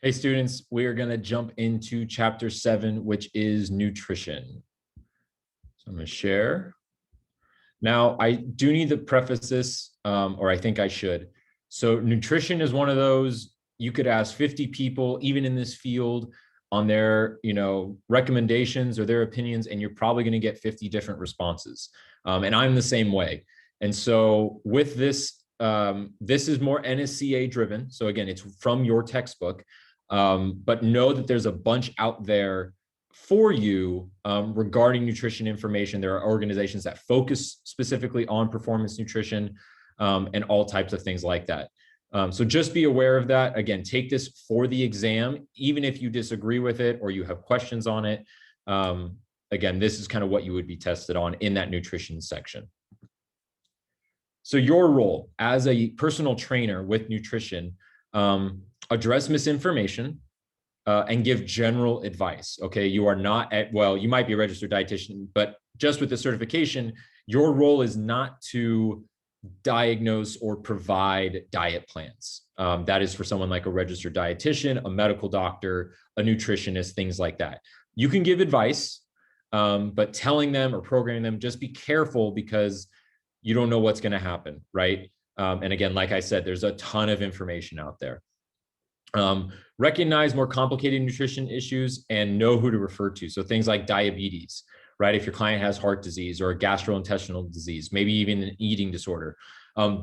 Hey students, we are going to jump into chapter 7, which is nutrition. So I'm going to share. Now, I do need to preface this, or I think I should. So nutrition is one of those, you could ask 50 people, even in this field, on their, recommendations or their opinions, and you're probably going to get 50 different responses. And I'm the same way. And so with this, this is more NSCA driven. So again, it's from your textbook, but know that there's a bunch out there for you regarding nutrition information. There are organizations that focus specifically on performance nutrition and all types of things like that. So just be aware of that. Again, take this for the exam, even if you disagree with it or you have questions on it. Again, this is kind of what you would be tested on in that nutrition section. So your role as a personal trainer with nutrition, address misinformation, and give general advice. Okay, you are not you might be a registered dietitian, but just with the certification, your role is not to diagnose or provide diet plans. That is for someone like a registered dietitian, a medical doctor, a nutritionist, things like that. You can give advice, but telling them or programming them, just be careful because you don't know what's going to happen, right? And again, like I said, there's a ton of information out there. Recognize more complicated nutrition issues and know who to refer to. So things like diabetes, right? If your client has heart disease or a gastrointestinal disease, maybe even an eating disorder,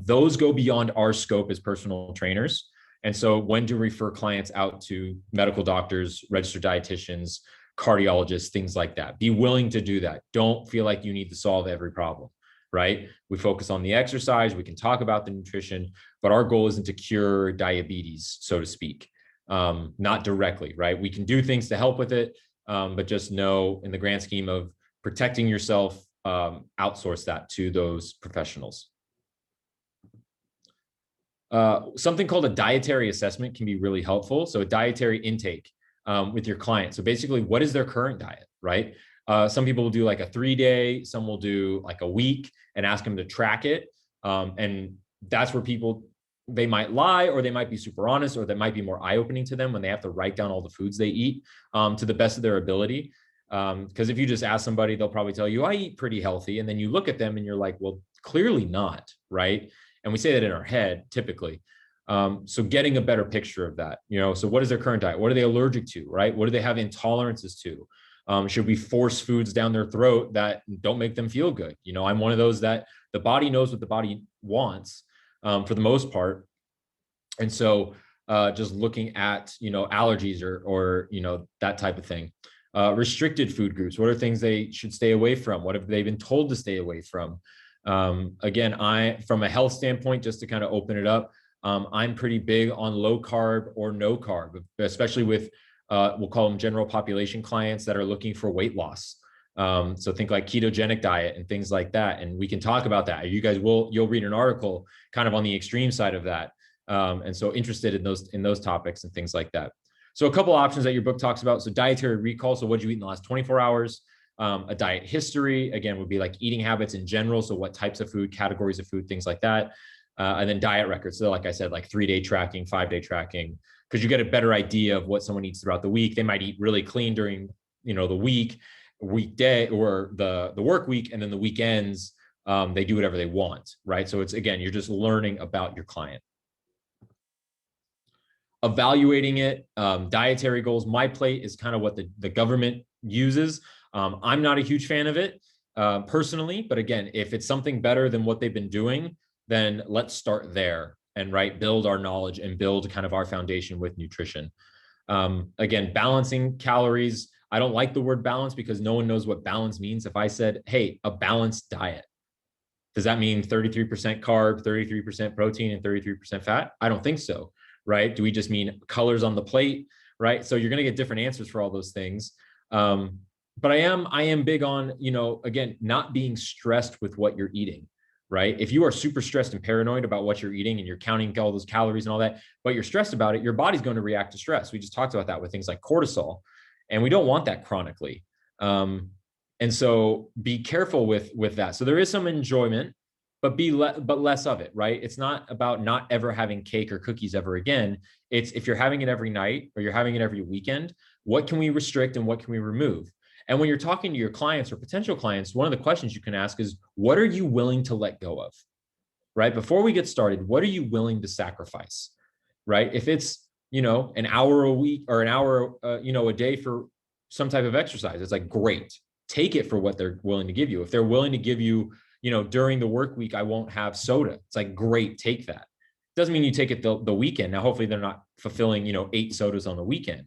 those go beyond our scope as personal trainers. And so when to refer clients out to medical doctors, registered dietitians, cardiologists, things like that. Be willing to do that. Don't feel like you need to solve every problem, right? We focus on the exercise. We can talk about the nutrition, but our goal isn't to cure diabetes, so to speak. Not directly, right? We can do things to help with it, but just know in the grand scheme of protecting yourself, outsource that to those professionals. Something called a dietary assessment can be really helpful. So a dietary intake with your client. So basically, what is their current diet, right? Some people will do like a 3-day, some will do like a week and ask them to track it. And that's where they might lie, or they might be super honest, or that might be more eye-opening to them when they have to write down all the foods they eat to the best of their ability. Because if you just ask somebody, they'll probably tell you, I eat pretty healthy. And then you look at them and you're like, well, clearly not, right? And we say that in our head, typically. So getting a better picture of that, so what is their current diet? What are they allergic to, right? What do they have intolerances to? Should we force foods down their throat that don't make them feel good? I'm one of those that the body knows what the body wants for the most part. And so just looking at, allergies or that type of thing. Restricted food groups. What are things they should stay away from? What have they been told to stay away from? Again, from a health standpoint, just to kind of open it up, I'm pretty big on low carb or no carb, especially with we'll call them general population clients that are looking for weight loss. So think like ketogenic diet and things like that. And we can talk about that. You'll read an article kind of on the extreme side of that. And so interested in those topics and things like that. So a couple options that your book talks about. So dietary recall. So what did you eat in the last 24 hours? A diet history, again, would be like eating habits in general. So what types of food, categories of food, things like that. And then diet records. So like I said, like 3-day tracking, 5-day tracking, because you get a better idea of what someone eats throughout the week. They might eat really clean during, the weekday or the work week, and then the weekends, they do whatever they want, right? So it's, again, you're just learning about your client. Evaluating it, dietary goals. My plate is kind of what the government uses. I'm not a huge fan of it personally, but again, if it's something better than what they've been doing, then let's start there and build our knowledge and build kind of our foundation with nutrition. Again, balancing calories. I don't like the word balance because no one knows what balance means. If I said, hey, a balanced diet, does that mean 33% carb, 33% protein, and 33% fat? I don't think so, right? Do we just mean colors on the plate, right? So you're going to get different answers for all those things. But I am big on, again, not being stressed with what you're eating, right? If you are super stressed and paranoid about what you're eating and you're counting all those calories and all that, but you're stressed about it, your body's going to react to stress. We just talked about that with things like cortisol, and we don't want that chronically. And so be careful with that. So there is some enjoyment but but less of it, right? It's not about not ever having cake or cookies ever again. It's if you're having it every night or you're having it every weekend, what can we restrict and what can we remove? And when you're talking to your clients or potential clients, one of the questions you can ask is, what are you willing to let go of? Right? Before we get started, what are you willing to sacrifice? Right? If it's, an hour a week or an hour, a day for some type of exercise, it's like, great, take it for what they're willing to give you. If they're willing to give you, during the work week, I won't have soda. It's like, great, take that. Doesn't mean you take it the weekend. Now, hopefully they're not fulfilling, 8 sodas on the weekend.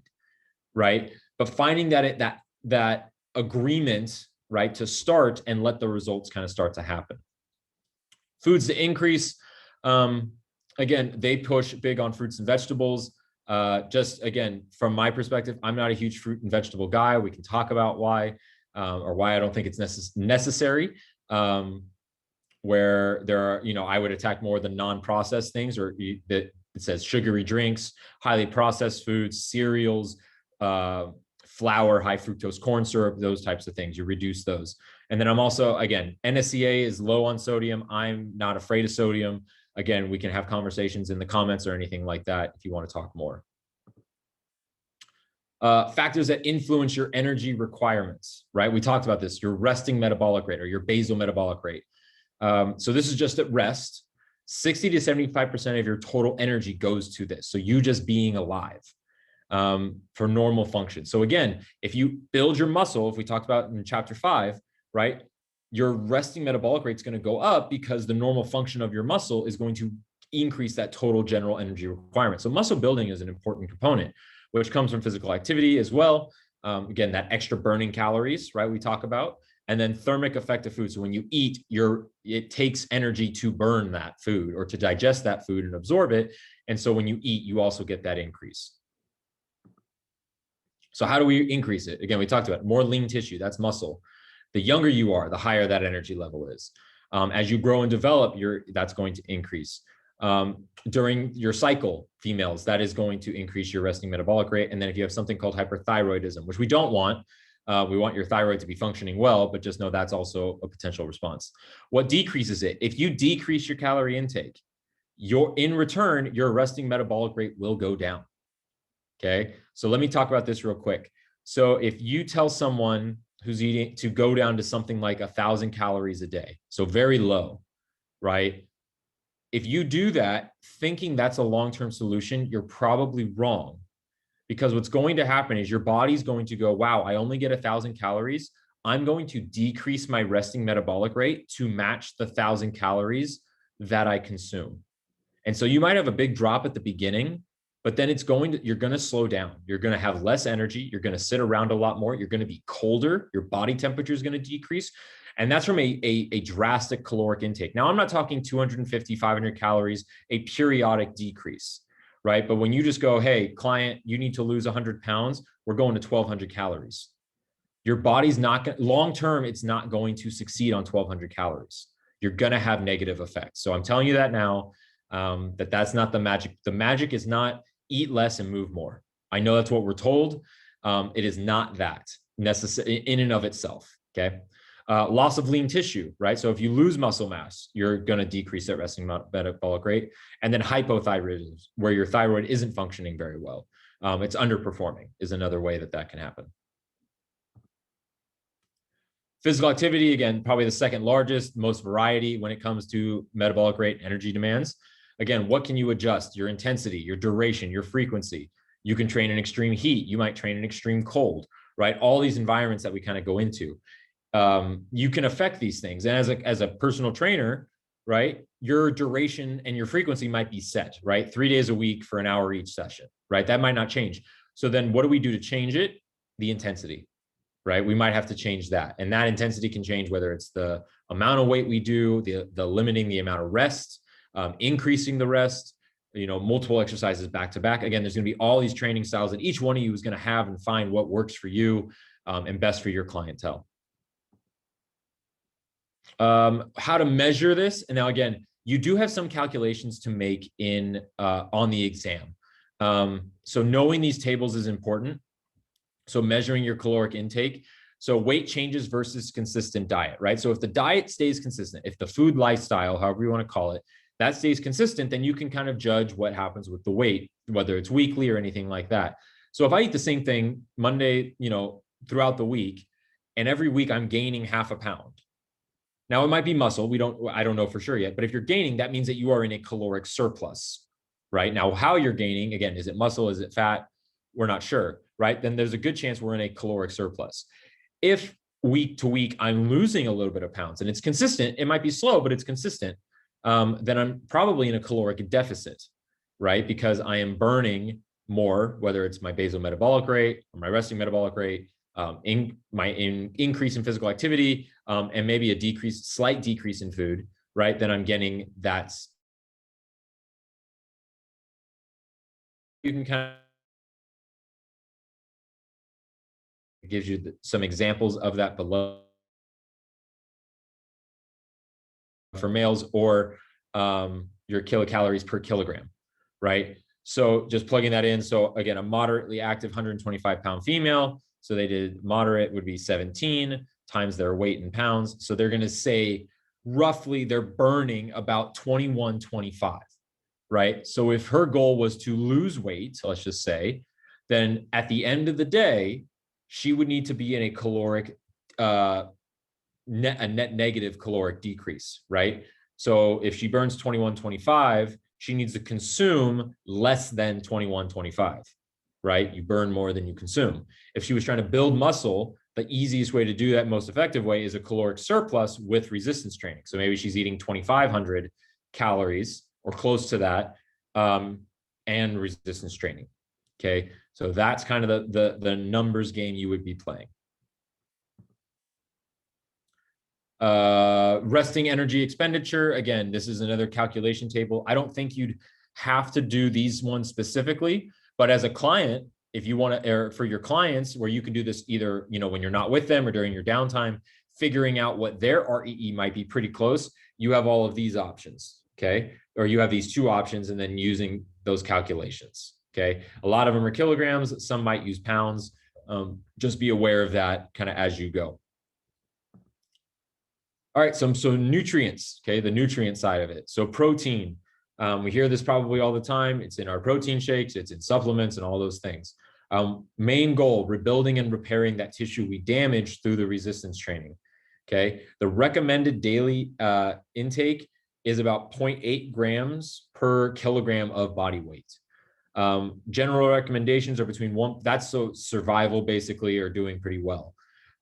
Right. But finding that agreement, right, to start and let the results kind of start to happen. Foods to increase. Again, they push big on fruits and vegetables. Just again, from my perspective, I'm not a huge fruit and vegetable guy. We can talk about why, or why I don't think it's necessary. Where there are, I would attack more the non-processed things, or that it says sugary drinks, highly processed foods, cereals, flour, high fructose corn syrup, those types of things. You reduce those. And then I'm also, again, NSCA is low on sodium. I'm not afraid of sodium. Again, we can have conversations in the comments or anything like that if you want to talk more. Factors that influence your energy requirements, right? We talked about this, your resting metabolic rate or your basal metabolic rate. So this is just at rest. 60 to 75% of your total energy goes to this. So you just being alive. For normal function. So again, if you build your muscle, if we talked about in chapter 5, right, your resting metabolic rate is going to go up because the normal function of your muscle is going to increase that total general energy requirement. So muscle building is an important component, which comes from physical activity as well. Again, that extra burning calories, right, we talk about, and then thermic effect of food. So when you eat, it takes energy to burn that food or to digest that food and absorb it. And so when you eat, you also get that increase. So how do we increase it? Again, we talked about more lean tissue, that's muscle. The younger you are, the higher that energy level is. As you grow and develop, that's going to increase. During your cycle, females, that is going to increase your resting metabolic rate. And then if you have something called hyperthyroidism, which we don't want, we want your thyroid to be functioning well, but just know that's also a potential response. What decreases it? If you decrease your calorie intake, in return, your resting metabolic rate will go down. Okay, so let me talk about this real quick. So if you tell someone who's eating to go down to something like 1,000 calories a day, so very low, right? If you do that thinking that's a long-term solution, you're probably wrong, because what's going to happen is your body's going to go, wow, I only get 1,000 calories. I'm going to decrease my resting metabolic rate to match the 1,000 calories that I consume. And so you might have a big drop at the beginning, but then you're going to slow down. You're going to have less energy. You're going to sit around a lot more. You're going to be colder. Your body temperature is going to decrease. And that's from a drastic caloric intake. Now, I'm not talking 250, 500 calories, a periodic decrease, right? But when you just go, hey, client, you need to lose 100 pounds, we're going to 1,200 calories. Your body's not going, long-term, it's not going to succeed on 1,200 calories. You're going to have negative effects. So I'm telling you that now, that's not the magic. The magic is not eat less and move more. I know that's what we're told. It is not that necessary in and of itself. Okay. Loss of lean tissue, right? So if you lose muscle mass, you're going to decrease that resting metabolic rate. And then hypothyroidism, where your thyroid isn't functioning very well. It's underperforming is another way that can happen. Physical activity, again, probably the second largest, most variety when it comes to metabolic rate and energy demands. Again, what can you adjust? Your intensity, your duration, your frequency. You can train in extreme heat. You might train in extreme cold, right? All these environments that we kind of go into. You can affect these things. And as a personal trainer, right, your duration and your frequency might be set, right? 3 days a week for an hour each session, right? That might not change. So then what do we do to change it? The intensity, right? We might have to change that. And that intensity can change whether it's the amount of weight we do, the limiting the amount of rest, increasing the rest, multiple exercises back to back. Again, there's going to be all these training styles that each one of you is going to have and find what works for you and best for your clientele. How to measure this. And now again, you do have some calculations to make on the exam. So knowing these tables is important. So measuring your caloric intake. So weight changes versus consistent diet, right? So if the diet stays consistent, if the food lifestyle, however you want to call it, that stays consistent, then you can kind of judge what happens with the weight, whether it's weekly or anything like that. So if I eat the same thing Monday, throughout the week, and every week I'm gaining half a pound. Now it might be muscle. I don't know for sure yet, but if you're gaining, that means that you are in a caloric surplus, right? Now, how you're gaining, again, is it muscle? Is it fat? We're not sure, right? Then there's a good chance we're in a caloric surplus. If week to week I'm losing a little bit of pounds and it's consistent, it might be slow, but it's consistent, then I'm probably in a caloric deficit, right? Because I am burning more, whether it's my basal metabolic rate or my resting metabolic rate, increase in physical activity, and maybe a slight decrease in food, right? Then I'm getting that. You can kind of, it gives you some examples of that below for males, or your kilocalories per kilogram, right? So just plugging that in. So again, a moderately active 125-pound female. So they did moderate would be 17 times their weight in pounds. So they're going to say roughly they're burning about 2125, right? So if her goal was to lose weight, let's just say, then at the end of the day, she would need to be in a caloric, net negative caloric decrease, right? So if she burns 2125, she needs to consume less than 2125, right? You burn more than you consume. If she was trying to build muscle, the easiest way to do that, most effective way, is a caloric surplus with resistance training. So maybe she's eating 2,500 calories or close to that, and resistance training. Okay, so that's kind of the numbers game you would be playing. Resting energy expenditure. Again, this is another calculation table. I don't think you'd have to do these ones specifically, but as a client, if you want to, or for your clients, where you can do this either, when you're not with them or during your downtime, figuring out what their REE might be pretty close, you have all of these options, okay? Or you have these two options and then using those calculations, okay? A lot of them are kilograms, some might use pounds. Just be aware of that kind of as you go. All right, so nutrients, okay, the nutrient side of it. So protein, we hear this probably all the time. It's in our protein shakes, it's in supplements and all those things. Main goal, rebuilding and repairing that tissue we damaged through the resistance training, okay? The recommended daily intake is about 0.8 grams per kilogram of body weight. General recommendations are between that's so survival basically, or doing pretty well.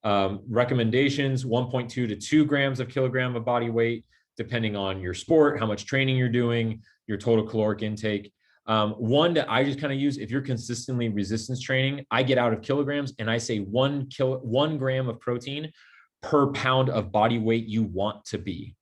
Recommendations 1.2 to 2 grams of kilogram of body weight, depending on your sport, how much training you're doing, your total caloric intake. One that I just kind of use, if you're consistently resistance training, I get out of kilograms and I say 1 gram of protein per pound of body weight you want to be.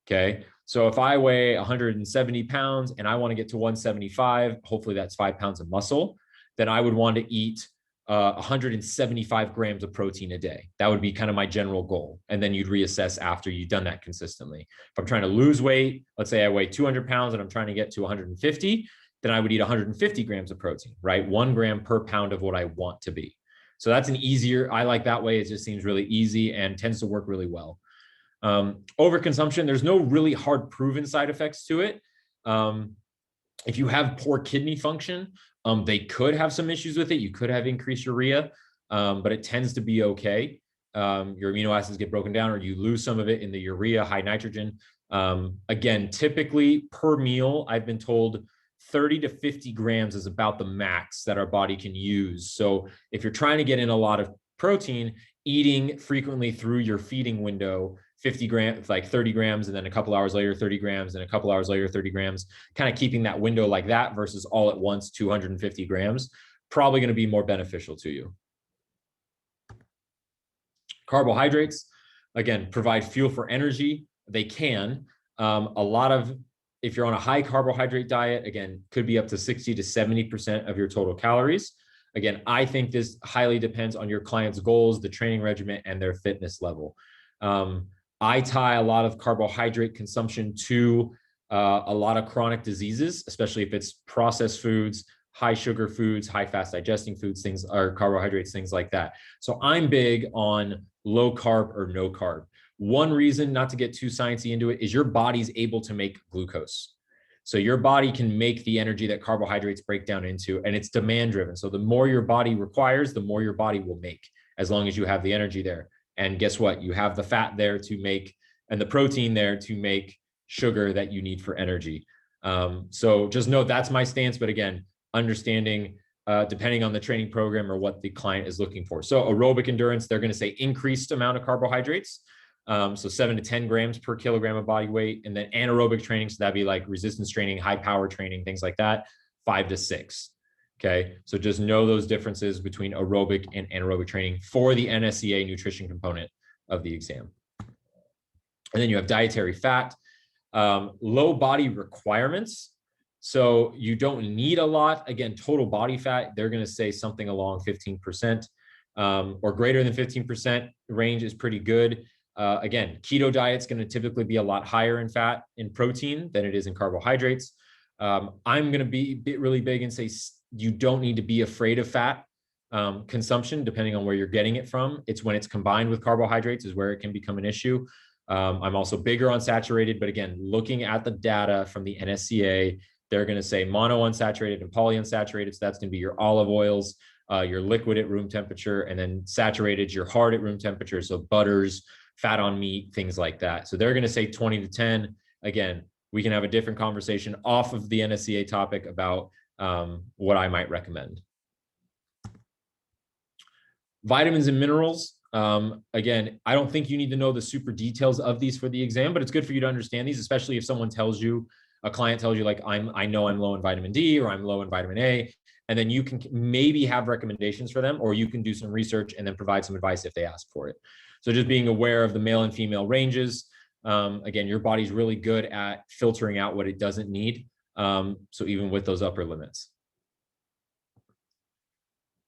Okay. So if I weigh 170 pounds and I want to get to 175, hopefully that's 5 pounds of muscle, then I would want to eat 175 grams of protein a day. That would be kind of my general goal. And then you'd reassess after you've done that consistently. If I'm trying to lose weight, let's say I weigh 200 pounds and I'm trying to get to 150, then I would eat 150 grams of protein, right? 1 gram per pound of what I want to be. So that's I like that way. It just seems really easy and tends to work really well. Overconsumption, there's no really hard proven side effects to it. If you have poor kidney function, they could have some issues with it. You could have increased urea, but it tends to be okay. Your amino acids get broken down, or you lose some of it in the urea, high nitrogen. Again, typically per meal, I've been told 30 to 50 grams is about the max that our body can use. So if you're trying to get in a lot of protein, eating frequently through your feeding window, 50 grams, like 30 grams, and then a couple hours later, 30 grams, and a couple hours later, 30 grams, kind of keeping that window like that versus all at once, 250 grams, probably going to be more beneficial to you. Carbohydrates, again, provide fuel for energy. They can. If you're on a high carbohydrate diet, again, could be up to 60 to 70% of your total calories. Again, I think this highly depends on your client's goals, the training regimen, and their fitness level. I tie a lot of carbohydrate consumption to a lot of chronic diseases, especially if it's processed foods, high sugar foods, high fast digesting foods, things or carbohydrates, things like that. So I'm big on low carb or no carb. One reason, not to get too sciencey into it, is your body's able to make glucose. So your body can make the energy that carbohydrates break down into, and it's demand driven. So the more your body requires, the more your body will make, as long as you have the energy there. And guess what? You have the fat there to make, and the protein there to make sugar that you need for energy. So just know that's my stance. But again, understanding, depending on the training program or what the client is looking for. So aerobic endurance, they're going to say increased amount of carbohydrates. So 7 to 10 grams per kilogram of body weight. And then anaerobic training, so that'd be like resistance training, high power training, things like that, 5 to 6. Okay. So just know those differences between aerobic and anaerobic training for the NSCA nutrition component of the exam. And then you have dietary fat, low body requirements. So you don't need a lot. Again, total body fat, they're going to say something along 15%, or greater than 15% range is pretty good. Again, keto diet's going to typically be a lot higher in fat and protein than it is in carbohydrates. I'm going to be really big and say you don't need to be afraid of fat consumption, depending on where you're getting it from. It's when it's combined with carbohydrates is where it can become an issue. I'm also bigger on saturated, but again, looking at the data from the NSCA, they're going to say monounsaturated and polyunsaturated. So that's going to be your olive oils, your liquid at room temperature, and then saturated, your hard at room temperature. So butters, fat on meat, things like that. So they're going to say 20 to 10. Again, we can have a different conversation off of the NSCA topic about what I might recommend. Vitamins and minerals. Again, I don't think you need to know the super details of these for the exam, but it's good for you to understand these, especially if someone tells you, a client tells you like, I know I'm low in vitamin D or I'm low in vitamin A, and then you can maybe have recommendations for them, or you can do some research and then provide some advice if they ask for it. So just being aware of the male and female ranges. Again, your body's really good at filtering out what it doesn't need. So even with those upper limits.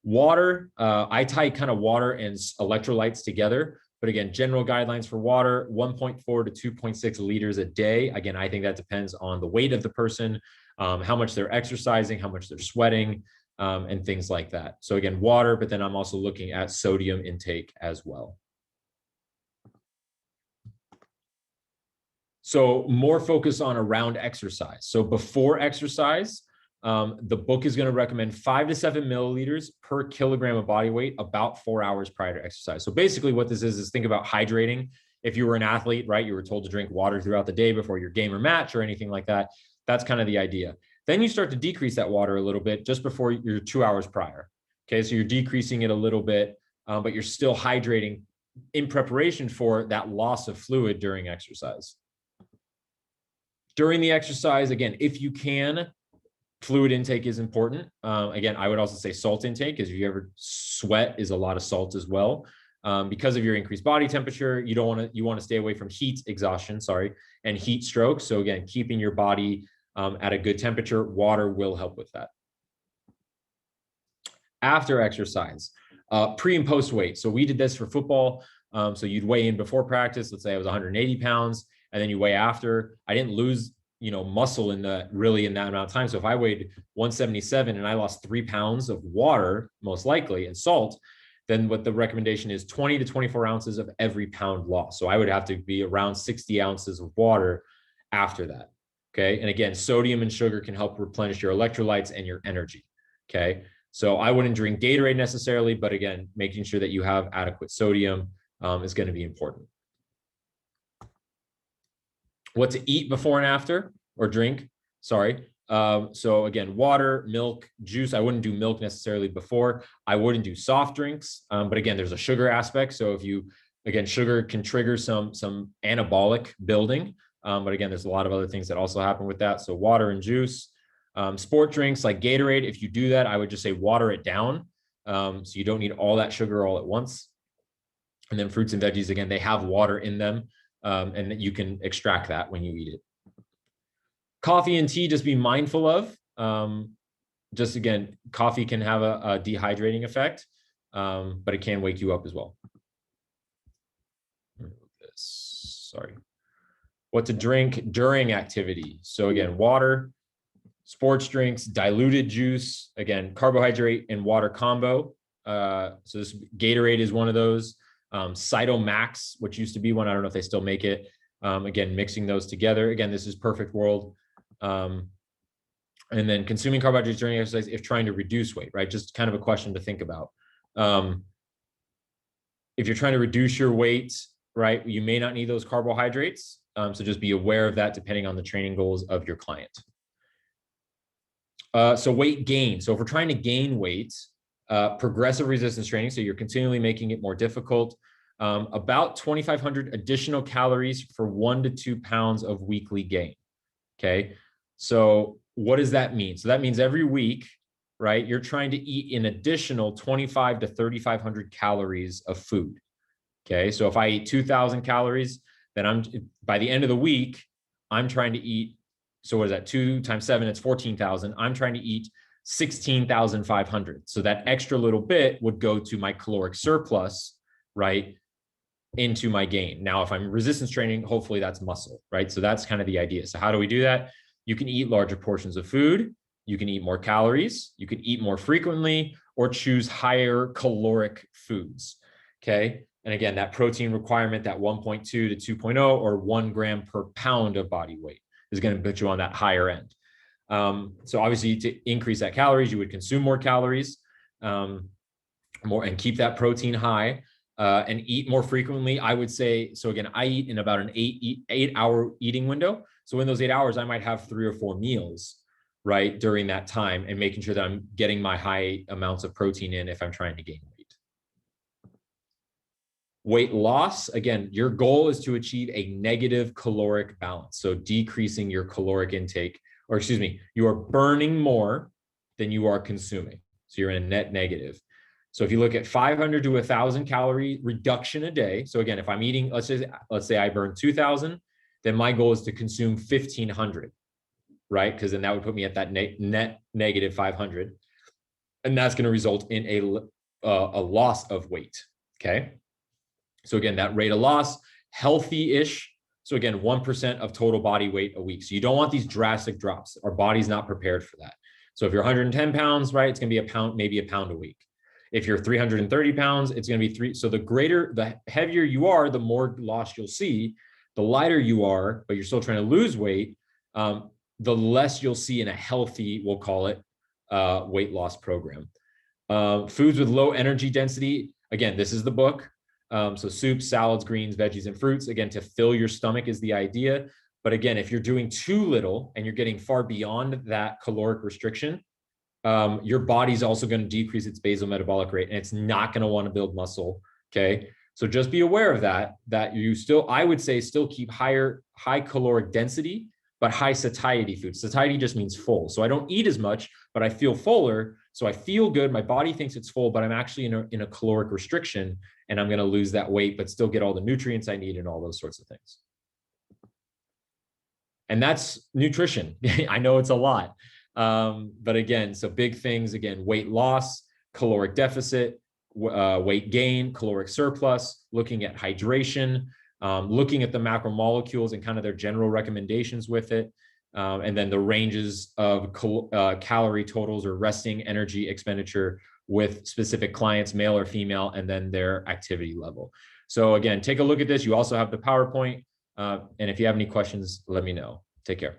Water, I tie kind of water and electrolytes together. But again, general guidelines for water, 1.4 to 2.6 liters a day. Again, I think that depends on the weight of the person, how much they're exercising, how much they're sweating, and things like that. So again, water, but then I'm also looking at sodium intake as well. So more focus on around exercise. So before exercise, the book is going to recommend 5 to 7 milliliters per kilogram of body weight about 4 hours prior to exercise. So basically what this is think about hydrating. If you were an athlete, right, you were told to drink water throughout the day before your game or match or anything like that. That's kind of the idea. Then you start to decrease that water a little bit just before your 2 hours prior. Okay, so you're decreasing it a little bit, but you're still hydrating in preparation for that loss of fluid during exercise. During the exercise, again, if you can, fluid intake is important. Again, I would also say salt intake, because if you ever sweat is a lot of salt as well. Because of your increased body temperature, you want to stay away from heat exhaustion, and heat stroke. So again, keeping your body at a good temperature, water will help with that. After exercise, pre and post weight. So we did this for football. So you'd weigh in before practice. Let's say I was 180 pounds. And then you weigh after. I didn't lose, muscle in that amount of time. So if I weighed 177 and I lost 3 pounds of water, most likely, and salt, then what the recommendation is 20 to 24 ounces of every pound lost. So I would have to be around 60 ounces of water after that. Okay. And again, sodium and sugar can help replenish your electrolytes and your energy. Okay. So I wouldn't drink Gatorade necessarily, but again, making sure that you have adequate sodium is going to be important. What to eat before and after, or drink, so again, water, milk, juice. I wouldn't do milk necessarily before. I wouldn't do soft drinks, but again, there's a sugar aspect. So sugar can trigger some anabolic building. But again, there's a lot of other things that also happen with that. So water and juice, sport drinks like Gatorade. If you do that, I would just say water it down. So you don't need all that sugar all at once. And then fruits and veggies, again, they have water in them. And you can extract that when you eat it. Coffee and tea, just be mindful of. Just again, coffee can have a dehydrating effect, but it can wake you up as well. What to drink during activity. So again, water, sports drinks, diluted juice, again, carbohydrate and water combo. So this Gatorade is one of those. Cytomax, which used to be one, I don't know if they still make it. Again, mixing those together. Again, this is perfect world. And then consuming carbohydrates during exercise if trying to reduce weight, right? Just kind of a question to think about. If you're trying to reduce your weight, right, you may not need those carbohydrates. So just be aware of that depending on the training goals of your client. So weight gain. So if we're trying to gain weight, progressive resistance training, so you're continually making it more difficult, about 2,500 additional calories for 1 to 2 pounds of weekly gain. Okay. So what does that mean? So that means every week, right, you're trying to eat an additional 25 to 3,500 calories of food. Okay. So if I eat 2,000 calories, then by the end of the week, I'm trying to eat. So what is that? 2 times 7, it's 14,000. I'm trying to eat 16,500. So that extra little bit would go to my caloric surplus, right, into my gain. Now, if I'm resistance training, hopefully that's muscle, right? So that's kind of the idea. So how do we do that? You can eat larger portions of food. You can eat more calories. You can eat more frequently or choose higher caloric foods. Okay. And again, that protein requirement, that 1.2 to 2.0 or 1 gram per pound of body weight is going to put you on that higher end. So obviously to increase that calories, you would consume more calories, more and keep that protein high, and eat more frequently. I would say, so again, I eat in about an 8-hour eating window. So in those 8 hours, I might have 3 or 4 meals, right, during that time, and making sure that I'm getting my high amounts of protein in if I'm trying to gain weight. Weight loss, again, your goal is to achieve a negative caloric balance. So decreasing your caloric intake, or excuse me, you are burning more than you are consuming. So you're in a net negative. So if you look at 500 to 1,000 calorie reduction a day. So again, if I'm eating, let's say I burn 2,000, then my goal is to consume 1,500, right? Because then that would put me at that net negative 500. And that's going to result in a loss of weight. Okay. So again, that rate of loss, healthy-ish. So again, 1% of total body weight a week. So you don't want these drastic drops. Our body's not prepared for that. So if you're 110 pounds, right, it's going to be a pound, maybe a pound a week. If you're 330 pounds, it's going to be 3. So the heavier you are, the more loss you'll see. The lighter you are, but you're still trying to lose weight, the less you'll see in a healthy, we'll call it, weight loss program. Foods with low energy density. Again, this is the book. So soups, salads, greens, veggies, and fruits, again, to fill your stomach is the idea. But again, if you're doing too little and you're getting far beyond that caloric restriction, your body's also going to decrease its basal metabolic rate, and it's not going to want to build muscle. Okay. So just be aware of that you still, I would say, still keep high caloric density, but high satiety foods. Satiety just means full. So I don't eat as much, but I feel fuller. So I feel good. My body thinks it's full, but I'm actually in a caloric restriction, and I'm going to lose that weight, but still get all the nutrients I need and all those sorts of things. And that's nutrition. I know it's a lot. But again, so big things, again, weight loss, caloric deficit, weight gain, caloric surplus, looking at hydration, looking at the macromolecules and kind of their general recommendations with it. And then the ranges of calorie totals or resting energy expenditure with specific clients, male or female, and then their activity level. So again, take a look at this. You also have the PowerPoint. And if you have any questions, let me know. Take care.